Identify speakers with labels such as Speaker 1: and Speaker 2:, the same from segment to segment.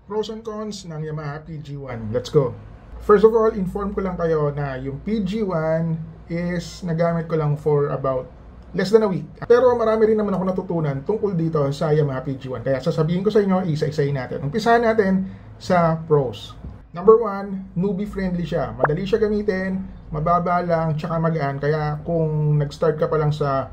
Speaker 1: Pros and cons ng Yamaha PG1. Let's go. First of all, inform ko lang kayo na yung PG1 is nagamit ko lang for about less than a week. Pero marami rin naman ako natutunan tungkol dito sa Yamaha PG1. Kaya sasabihin ko sa inyo, isa-isayin natin. Umpisahan natin sa pros. Number 1, newbie friendly siya. Madali siya gamitin, mababa lang, tsaka magaan. Kaya kung nag-start ka pa lang sa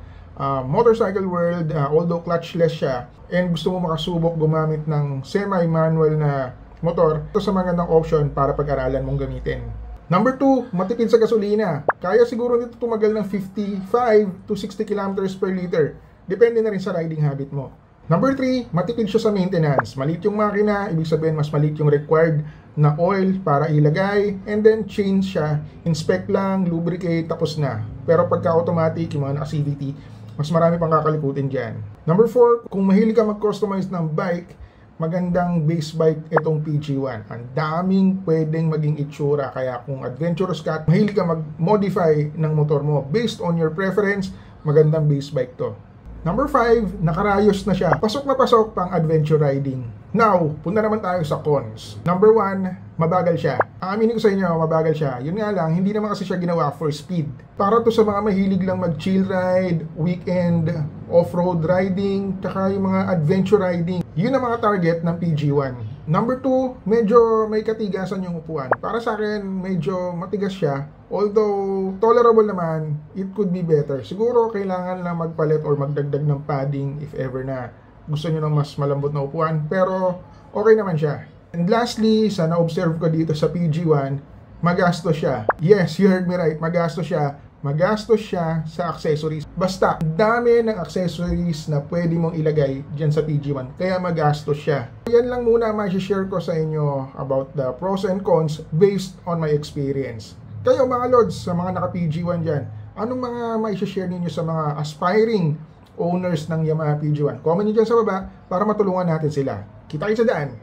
Speaker 1: motorcycle world, although clutchless siya, and gusto mo makasubok gumamit ng semi-manual na motor, ito sa magandang option para pag-aralan mong gamitin. Number 2, matipid sa gasolina. Kaya siguro nito tumagal ng 55 to 60 kilometers per liter. Depende na rin sa riding habit mo. Number 3, matipid siya sa maintenance. Maliit yung makina, ibig sabihin mas maliit yung required na oil para ilagay, and then change siya, inspect lang, lubricate, tapos na. Pero pagka automatic, yung mga naka-CVT, mas marami pang kakalikutin dyan. Number 4, kung mahilig ka mag-customize ng bike, magandang base bike itong PG1. Ang daming pwedeng maging itsura. Kaya kung adventurous ka, mahilig ka mag-modify ng motor mo based on your preference, magandang base bike to. Number 5, nakarayos na siya. Pasok na pasok pang adventure riding. Now, punta naman tayo sa cons. Number 1, mabagal siya. Aaminin ko sa inyo, mabagal siya. Yun nga lang, hindi naman kasi siya ginawa for speed. Para to sa mga mahilig lang mag-chill ride, weekend, off-road riding, tsaka yung mga adventure riding. Yun ang mga target ng PG1. Number 2, medyo may katigasan yung upuan. Para sa akin, medyo matigas siya. Although tolerable naman, it could be better. Siguro kailangan lang magpalit or magdagdag ng padding if ever na gusto nyo ng mas malambot na upuan. Pero okay naman siya. And lastly, sa na-observe ko dito sa PG1, magastos siya. Yes, you heard me right, magastos siya. Magastos siya sa accessories. Basta, dami ng accessories na pwede mong ilagay dyan sa PG1. Kaya magastos siya. Yan lang muna ma-share ko sa inyo about the pros and cons based on my experience. Kayo mga lods, sa mga naka-PG1 dyan, anong mga ma-share ninyo sa mga aspiring owners ng Yamaha PG1? Comment nyo dyan sa baba para matulungan natin sila. Kita kayo sa daan!